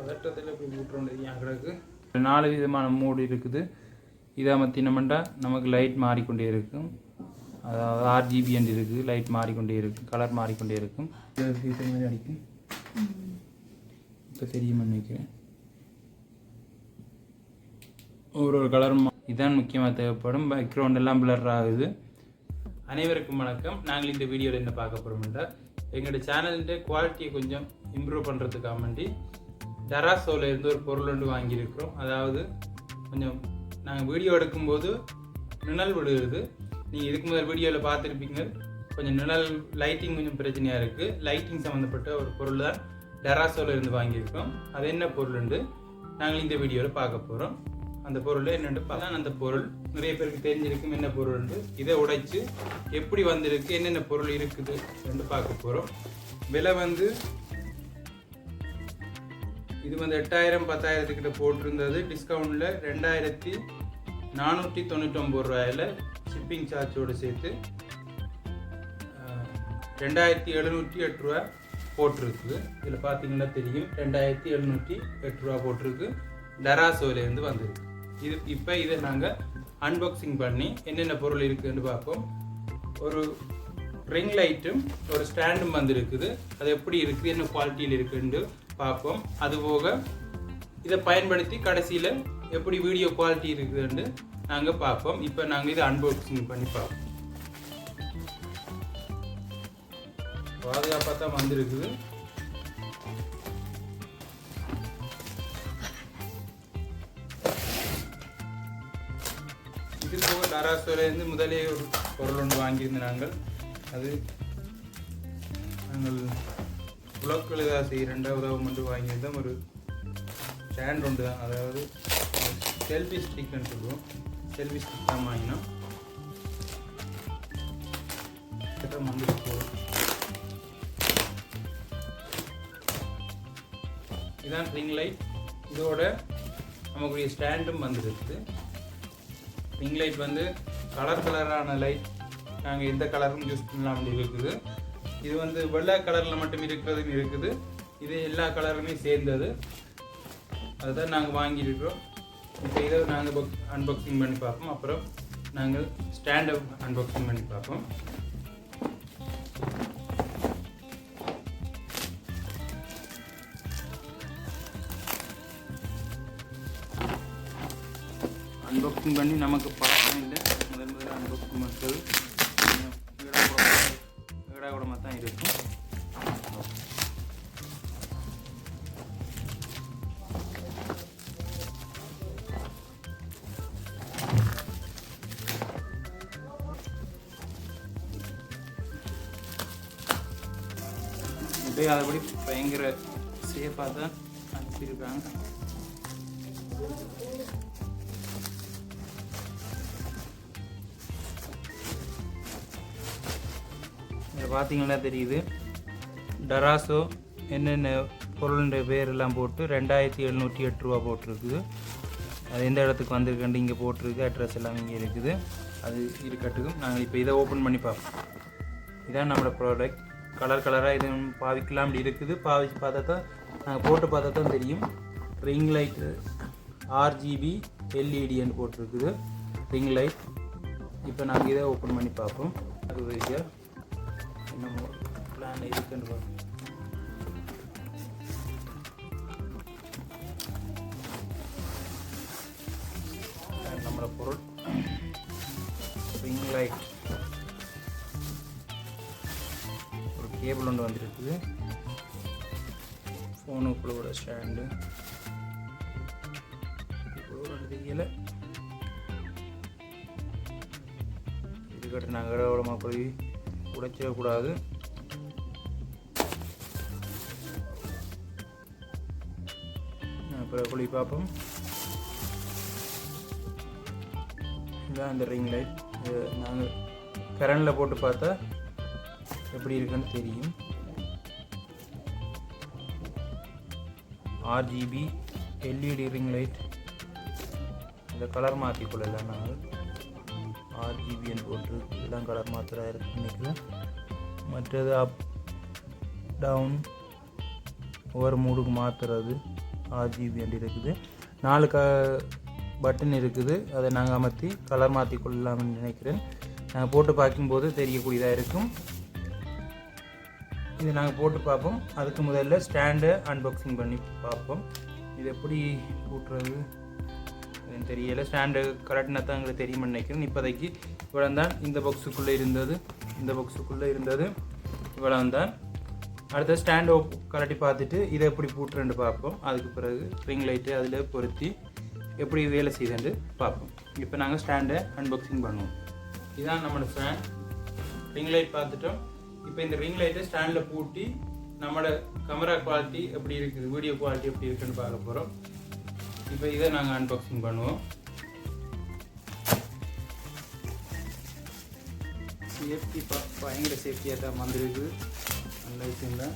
பதட்டத்தில் இப்படி போட்டுறோம் கிடக்கு. 4 விதமான மோடு இருக்குது. இதை மத்தினமெண்டா நமக்கு லைட் மாறிக்கொண்டே இருக்கும். அதாவது RGB என்று இருக்குது, லைட் மாறிக்கொண்டே இருக்கும், கலர் மாறிக்கொண்டே இருக்கும். மாதிரி அடிக்கும். இப்போ தெரியுமா நினைக்கிறேன். ஒரு கலர் இதுதான் முக்கியமாக தேவைப்படும். பேக்ரவுண்ட் எல்லாம் பிளர் ஆகுது. அனைவருக்கும் வணக்கம். நாங்கள் இந்த வீடியோவில் என்ன பார்க்க போகிறோம்னா, எங்களோட சேனலிൻ്റെ குவாலிட்டியை கொஞ்சம் இம்ப்ரூவ் பண்ணுறதுக்காக வேண்டி டராசோவில் இருந்து ஒரு பொருள் ஒன்று வாங்கியிருக்கிறோம். அதாவது கொஞ்சம் நாங்கள் வீடியோ எடுக்கும்போது நிழல் விடுகிறது. நீங்கள் இதுக்கு முதல் வீடியோவில் பார்த்துருப்பீங்க. கொஞ்சம் நிழல் லைட்டிங் கொஞ்சம் பிரச்சனையாக இருக்குது. லைட்டிங் சம்மந்தப்பட்ட ஒரு பொருள் தான் டராசோவில் இருந்து வாங்கியிருக்கிறோம். அது என்ன பொருள்ண்டு நாங்கள் இந்த வீடியோவில் பார்க்க போகிறோம். அந்த பொருள் என்னென்னு பார்த்தா, அந்த பொருள் நிறைய பேருக்கு தெரிஞ்சிருக்கும் என்ன பொருள்ண்டு. இதை உடைச்சு எப்படி வந்திருக்கு, என்னென்ன பொருள் இருக்குது என்று பார்க்க போகிறோம். விலை வந்து இது வந்து 8000-10,000 கிட்ட போட்டிருந்தது. டிஸ்கவுண்டில் 2499 ரூபாயில் ஷிப்பிங் சார்ஜோடு சேர்த்து 2708 ரூபா போட்டிருக்குது. இதில் பார்த்தீங்கன்னா தெரியும் 2708 ரூபா போட்டிருக்கு. டராசோலேருந்து வந்திருக்கு. இது இப்போ இதை நாங்கள் அன்பாக்சிங் பண்ணி என்னென்ன பொருள் இருக்குதுன்னு பார்ப்போம். ஒரு ரிங் லைட்டும் ஒரு ஸ்டாண்டும் வந்துருக்குது. அது எப்படி இருக்குது, என்ன குவாலிட்டியில் இருக்குன்னு பார்ப்போம். அதுபோக இதை பயன்படுத்தி கடைசியில் எப்படி வீடியோ குவாலிட்டி இருக்குதுன்னு நாங்கள் பார்ப்போம். இப்போ நாங்கள் இதை அன்பாக்சிங் பண்ணி பார்ப்போம். பாதுகாப்பாக தான் வந்திருக்குது. இது போக டராசோலேருந்து முதலே ஒரு பொருள் ஒன்று வாங்கியிருந்தோம் நாங்கள். அது நாங்கள் புலக்கள் ஏதாவது செய்ய 2வது ஒன்று வாங்கியிருந்தோம். ஒரு ஸ்டாண்ட் ஒன்று தான், அதாவது செல்ஃபி ஸ்டிக்னு சொல்லுவோம். செல்ஃபி ஸ்டிக் தான் வாங்கினோம். இதுதான் ரிங் லைட். இதோட நமக்குரிய ஸ்டாண்டும் வந்துருக்கு. ரிங் லைட் வந்து கலரான லைட். நாங்கள் எந்த கலரும் யூஸ் பண்ணலாம் இருக்குது. இது வந்து வெள்ளை கலரில் மட்டும் இருக்கிறதும் இருக்குது. இது எல்லா கலருமே சேர்ந்தது. அதுதான் நாங்கள் வாங்கியிருக்கிறோம். இப்போ இதை நாங்கள் அன்பாக்சிங் பண்ணி பார்ப்போம். அப்புறம் நாங்கள் ஸ்டாண்டை அன்பாக்சிங் பண்ணி பார்ப்போம். அன்பாக்சிங் பண்ணி நமக்கு பழக்கம் இல்லை. முதல் அன்பாக்சிங் பண்ணுறது விடாக்கூடமாக தான் இருக்கும். இப்போயே அதைப்படி பயங்கர சேஃபாக தான் அனுப்பியிருக்காங்க. இதில் பார்த்தீங்கன்னா தெரியுது டராசோ என்னென்ன பொருளுடைய பேரெல்லாம் போட்டு 2708 ரூபா போட்டிருக்குது. அது எந்த இடத்துக்கு வந்திருக்குன்னு இங்கே போட்டிருக்கு. அட்ரஸ் எல்லாம் இங்கே இருக்குது. அது இருக்கட்டுக்கும். நாங்கள் இப்போ இதை ஓப்பன் பண்ணி பார்ப்போம். இதான் நம்மளோட ப்ராடக்ட். கலராக இது பாவிக்கலாம் அப்படி இருக்குது. பாவிச்சு பார்த்தா தான் நாங்கள் போட்டு பார்த்தா தான் தெரியும். ரிங் லைட்டு RGB LEDன்னு போட்டிருக்குது ரிங் லைட். இப்போ நாங்கள் இதை ஓப்பன் பண்ணி பார்ப்போம். அது வரைக்கும் என்ன பிளான் இருக்குன்னு பார்ப்போம். நம்மளோட பொருள் ரிங் லைட். ஒரு கேபிள் ஒன்று வந்துருக்குது. ஃபோனுக்குள்ளோட ஸ்டாண்டு தெரியலை. இதுக்கிட்ட நாங்கள் இடமா போய் உடைச்சிடக்கூடாது. அப்புறம் குழி பார்ப்போம். இதான் இந்த ரிங் லைட். நாங்கள் கரண்டில் போட்டு பார்த்தா எப்படி இருக்குன்னு தெரியும். RGB LED ring light. இந்த கலர் மாற்றிக்கொள்ளலாம். நாங்கள் RGBன்னு போட்டு இதெல்லாம் கலர் மாத்திரம் இருக்குன்னு நினைக்கிறேன். மற்றது அப் டவுன் ஒவ்வொரு மூடுக்கு மாற்றுறது RGB அப்படி இருக்குது. 4 பட்டன் இருக்குது. அதை நாங்கள் அமர்த்தி கலர் மாற்றி கொள்ளலாம்னு நினைக்கிறேன். நாங்கள் போட்டு பார்க்கும்போது தெரியக்கூடியதாக இருக்கும். இது நாங்கள் போட்டு பார்ப்போம். அதுக்கு முதல்ல ஸ்டாண்டை அன்பாக்சிங் பண்ணி பார்ப்போம். இது எப்படி கூட்டுறது தெரியலை. ஸ்டாண்டு கரெக்டாக தான் எங்களுக்கு தெரியும்னு நினைக்கிறேன். இப்போதைக்கு இவ்வளோ தான் இந்த பாக்ஸுக்குள்ளே இருந்தது இவ்வளோ தான். அடுத்த ஸ்டாண்டு கலட்டி பார்த்துட்டு இதை எப்படி பூட்டுறேன்னு பார்ப்போம். அதுக்கு பிறகு ரிங் லைட்டு அதில் பொருத்தி எப்படி வேலை செய்யுதுன்னு பார்ப்போம். இப்போ நாங்கள் ஸ்டாண்டை அன்பாக்சிங் பண்ணுவோம். இதுதான் நம்மளோட ஸ்டாண்ட். ரிங் லைட் பார்த்துட்டோம். இப்போ இந்த ரிங் லைட்டை ஸ்டாண்டில் பூட்டி நம்மளோட கேமரா குவாலிட்டி எப்படி இருக்குது, வீடியோ குவாலிட்டி எப்படி இருக்குன்னு பார்க்க போகிறோம். இப்போ இதை நாங்கள் அன்பாக்சிங் பண்ணுவோம். சேஃப்டி பயங்கர சேஃப்டியாக தான் வந்துருக்கு. நல்ல விஷயம் தான்.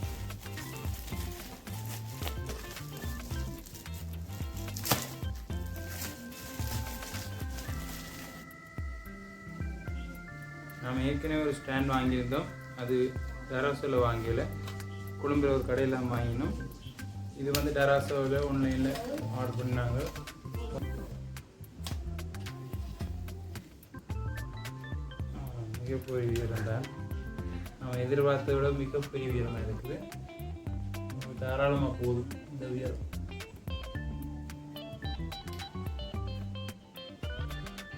நாம் ஏற்கனவே ஒரு ஸ்டாண்ட் வாங்கியிருந்தோம். அது டெராசோவில் வாங்கல, கொழும்புல ஒரு கடையில் வாங்கினோம். இது வந்து டெராசோவில் ஆன்லைனில் ஆர்டர் பண்ணாங்க. மிகப்பெரிய உயரம் தான். நம்ம எதிர்பார்த்ததை விட மிகப்பெரிய உயரமாக இருக்குது. தாராளமாக போதும் இந்த உயரம்.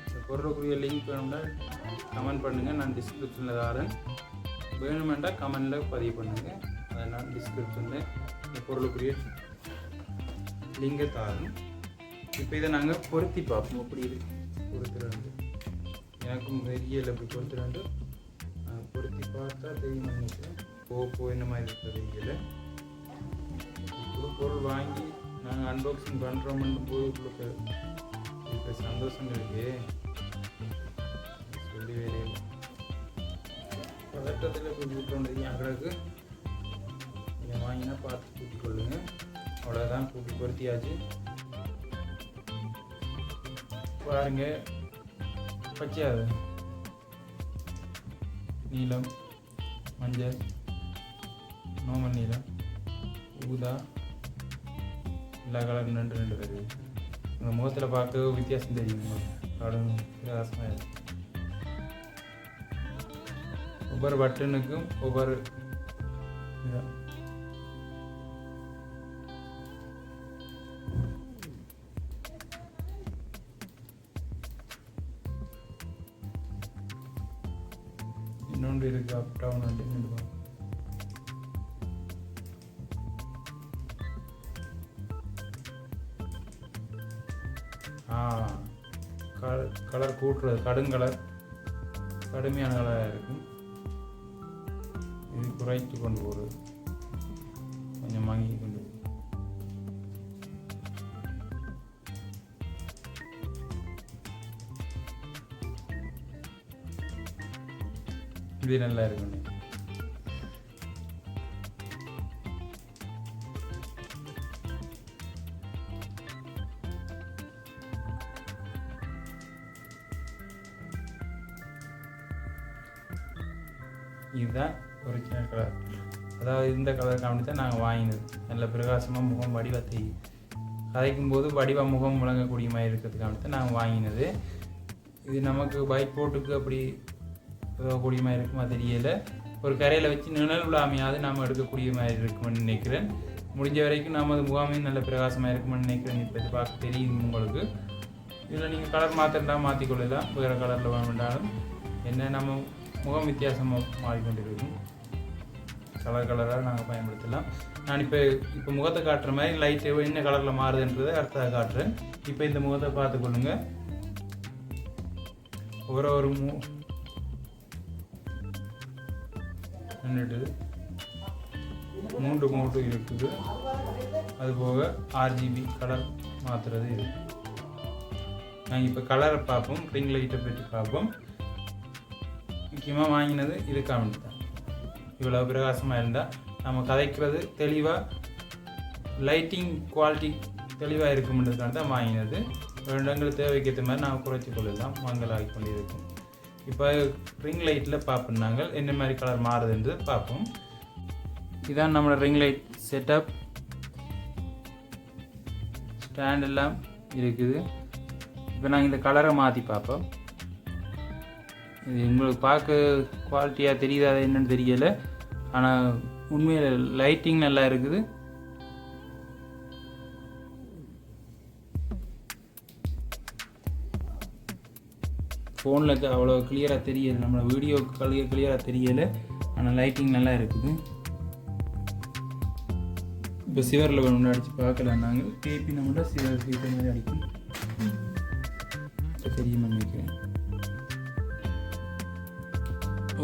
இந்த பொருளுக்குரிய லிங்க் வேணும்னா கமெண்ட் பண்ணுங்கள். நான் டிஸ்கிரிப்ஷனில் தரேன். வேணுமெண்டா கமெண்டில் பதிவு பண்ணுங்கள். அதை நான் டிஸ்கிரிப்ஷனில் இந்த பொருளுக்குரிய லிங்கை தரேன். இப்போ இதை நாங்கள் பொருத்தி பார்ப்போம். அப்படி இது பொறுத்துறது எனக்கும் தெரியல. இப்படி பொறுத்துறது பொருத்தி பார்த்தா தெரியும் நினைக்கிறேன். என்ன மாதிரி இருக்கிறது தெரியல. புது பொருள் வாங்கி நாங்கள் அன்பாக்சிங் பண்ணுறோம்னு போது உங்களுக்கு இப்போ சந்தோஷம் இருக்கு. சொல்லி வேலையில் பதட்டத்தில் கூட்டிகிட்டு அங்கடக்கு நீங்கள் வாங்கினா பார்த்து கூட்டிக் கொள்ளுங்க. அவ்வளோதான், கூட்டி பொருத்தியாச்சு. பாருங்க, பச்சையாது நீலம், மஞ்சள், நோமல் நீலம், ஊதா, எல்லா கலரும் ரெண்டு வருது. உங்கள் முகத்தில் பார்க்க வித்தியாசம் தெரியும். கடும் பிரகாசமாக இருக்கும். ஒவ்வொரு பட்டனுக்கும் ஒவ்வொரு இன்னொன்று இருக்கு, அப் டவுன் அப்படின்னு. கலர் கூட்டுறது கடுங்கலர், கடுமையான கலராக இருக்கும். இது குறைத்து கொண்டு போகிறது, கொஞ்சம் வாங்கி கொண்டு போகுது. இது நல்லா இருக்குங்க. இதுதான் ஒரிஜினல் கலர். அதாவது இந்த கலர் காமிட்டு தான் நாங்கள் வாங்கினது. நல்ல பிரகாசமாக முகம் வடிவத்தை கதைக்கும் போது வடிவ முகம் முழங்கக்கூடிய மாதிரி இருக்கிறதுக்காக தான் நாங்கள் வாங்கினது. இது நமக்கு பைக் போட்டுக்கு அப்படி உதவக்கூடிய மாதிரி இருக்குமா தெரியலை. ஒரு கரையில் வச்சு நிழல் விழாமையாவது நாம் எடுக்கக்கூடிய மாதிரி இருக்குமென்னு நினைக்கிறேன். முடிஞ்ச வரைக்கும் நமது முகாமையும் நல்ல பிரகாசமாக இருக்குமென்னு நினைக்கிறேன். இப்போ இது பார்க்க தெரியும் உங்களுக்கு. இதில் நீங்கள் கலர் மாற்றிட்டா மாற்றிக்கொள்ளலாம். வேறு கலரில் வேண்டாலும் என்ன நம்ம முகம் வித்தியாசமாக மாறிக்கொண்டிருக்கும். கலராக நாங்கள் பயன்படுத்தலாம். நான் இப்போ முகத்தை காட்டுற மாதிரி லைட்டு என்ன கலரில் மாறுதுன்றதை அடுத்ததாக காட்டுறேன். இப்போ இந்த முகத்தை பார்த்துக்கொள்ளுங்க. ஒரு நின்றுட்டு 3 மோட்டு இருக்குது. அதுபோக RGB கலர் மாற்றுறது இருக்குது. நாங்கள் இப்போ கலரை பார்ப்போம். ரிங் லைட்டை பற்றி பார்ப்போம். முக்கியமாக வாங்கினது இதுக்காக தான். இவ்வளோ பிரகாசமாக இருந்தால் நம்ம கதைக்கிறது தெளிவாக, லைட்டிங் குவாலிட்டி தெளிவாக இருக்கும்ன்றதுக்காக தான் வாங்கினது. எங்களுக்கு தேவைக்கு ஏற்ற மாதிரி நாம் குறைச்சி கொள்ளலாம், மங்களாகி கொண்டு இருக்கும். இப்போ ரிங் லைட்டில் பார்ப்போம் நாங்கள் என்ன மாதிரி கலர் மாறுதுன்றது பார்ப்போம். இதுதான் நம்மளோட ரிங் லைட் செட்டப். ஸ்டாண்ட் எல்லாம் இருக்குது. இப்போ நாங்கள் இந்த கலரை மாற்றி பார்ப்போம். இது உங்களுக்கு பார்க்க குவாலிட்டியாக தெரியுதா என்னன்னு தெரியலை, ஆனால் உண்மையில் லைட்டிங் நல்லா இருக்குது. ஃபோனில் அவ்வளோ கிளியராக தெரியலை, நம்ம வீடியோ கிளியராக தெரியலை, ஆனால் லைட்டிங் நல்லா இருக்குது. இப்போ சிவரில் ஒன்று அடித்து பார்க்கலாம். நாங்கள் கேபி நம்மளோட சிவர் சீட்டை மாதிரி அடிக்கும். இப்போ தெரியுமா நினைக்கிறேன்.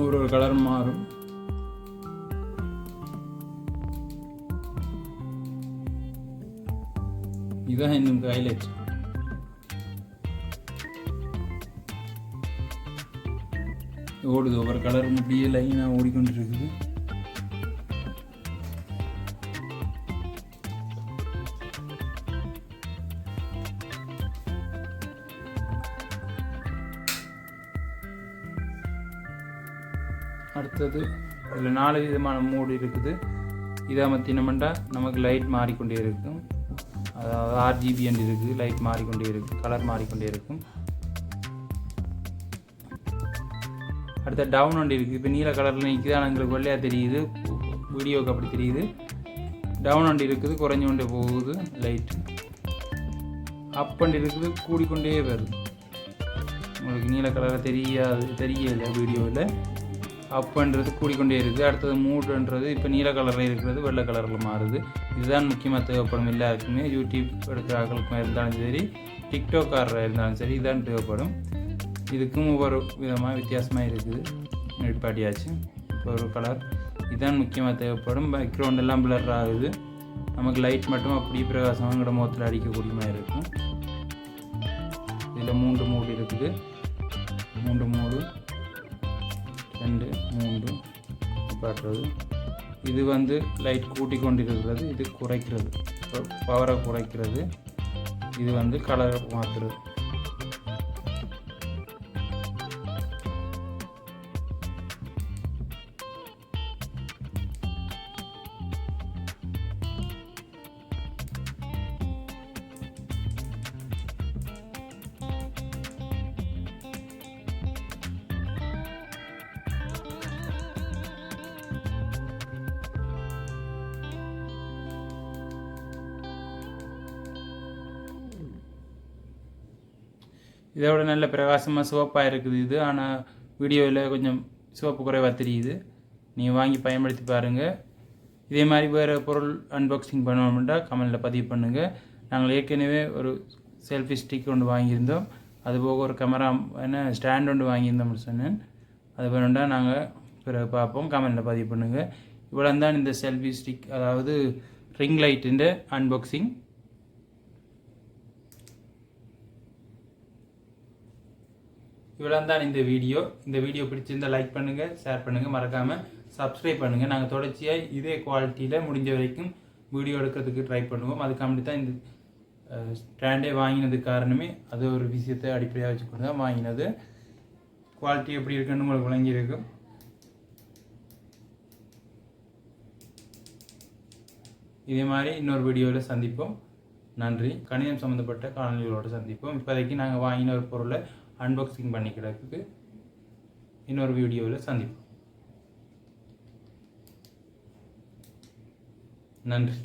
ஒரு கலர் மாறும். இதுதான் இன்னும் ஹைலைட். ஓடுது, ஒவ்வொரு கலரும் அப்படியே லைனாக ஓடிக்கொண்டு இருக்குது. அடுத்தது இதில் 4 விதமான மோடு இருக்குது. இதை மத்தினமெண்டா நமக்கு லைட் மாறிக்கொண்டே இருக்கும். அதாவது RGB என்று இருக்குது, லைட் மாறிக்கொண்டே இருக்கும், கலர் மாறிக்கொண்டே இருக்கும். அடுத்த டவுன் ஒன்று இருக்குது. இப்போ நீல கலரில் நிற்குது, ஆனால் எங்களுக்கு வெள்ளையாக தெரியுது, வீடியோவுக்கு அப்படி தெரியுது. டவுன் ஒன்று இருக்குது, குறைஞ்சு கொண்டே போகுது லைட்டு. அப் ஒன்று இருக்குது, கூடிக்கொண்டே வருது. உங்களுக்கு நீல கலரில் தெரியலை வீடியோவில். அப்புன்றது கூடிக்கொண்டே இருக்குது. அடுத்தது மூடுன்றது இப்போ நீல கலரில் இருக்கிறது வெள்ளை கலரில் மாறுது. இதுதான் முக்கியமாக தேவைப்படும் எல்லாருக்குமே. யூடியூப் எடுக்கிறார்களுக்கும் இருந்தாலும் சரி, டிக்டாக்காரராக இருந்தாலும் சரி, இதுதான் தேவைப்படும். இதுக்கும் ஒவ்வொரு விதமாக வித்தியாசமாக இருக்குது. நிப்பாட்டியாச்சு. இப்போ ஒரு கலர் இதுதான் முக்கியமாக தேவைப்படும். பேக்ரவுண்ட் எல்லாம் பிளர் ஆகுது. நமக்கு லைட் மட்டும் அப்படி பிரகாசமாக முகத்தில் அடிக்கக்கூடிய மாதிரி இருக்கும். இதில் 3 மூடு இருக்குது. 3 மூடு 2 3 காட்டுறது. இது வந்து லைட் கூட்டி கொண்டிருக்கிறது, இது குறைக்கிறது, பவரை குறைக்கிறது. இது வந்து கலரை மாற்றுறது. இதோட நல்ல பிரகாசமாக சிவப்பாக இருக்குது இது. ஆனால் வீடியோவில் கொஞ்சம் சிவப்பு குறைவாக தெரியுது. நீங்கள் வாங்கி பயன்படுத்தி பாருங்கள். இதே மாதிரி வேறு பொருள் அன்பாக்சிங் பண்ணணும்னா கமெண்டில் பதிவு பண்ணுங்கள். நாங்கள் ஏற்கனவே ஒரு செல்ஃபி ஸ்டிக் ஒன்று வாங்கியிருந்தோம். அதுபோக ஒரு கேமரா ஸ்டாண்ட் ஒன்று வாங்கியிருந்தோம்னு சொன்னேன். அது வேணும்னா நாங்கள் பிறகு பார்ப்போம். கமெண்டில் பதிவு பண்ணுங்கள். இவ்வளோ தான் இந்த செல்ஃபி ஸ்டிக், அதாவது ரிங் லைட்டின் அன்பாக்சிங். இவ்வளோ தான் இந்த வீடியோ. இந்த வீடியோ பிடிச்சிருந்தால் லைக் பண்ணுங்கள், ஷேர் பண்ணுங்கள், மறக்காமல் சப்ஸ்கிரைப் பண்ணுங்கள். நாங்கள் தொடர்ச்சியாக இதே குவாலிட்டியில் முடிஞ்ச வரைக்கும் வீடியோ எடுக்கிறதுக்கு ட்ரை பண்ணுவோம். அதுக்காண்டி தான் இந்த ஸ்டாண்டே வாங்கினதுக்கு காரணமே அது ஒரு விஷயத்தை அடிப்படையாக வச்சுக்கொண்டு தான் வாங்கினது. குவாலிட்டி எப்படி இருக்குன்னு உங்களுக்கு விளங்கியிருக்கும். இதே மாதிரி இன்னொரு வீடியோவில் சந்திப்போம். நன்றி. கணிதம் சம்மந்தப்பட்ட காணொலிகளோடு சந்திப்போம். இப்போதைக்கு நாங்கள் வாங்கின ஒரு பொருளை அன்பாக்சிங் பண்ணிக்கிறதுக்கு இன்னொரு வீடியோவில் சந்திப்போம். நன்றி.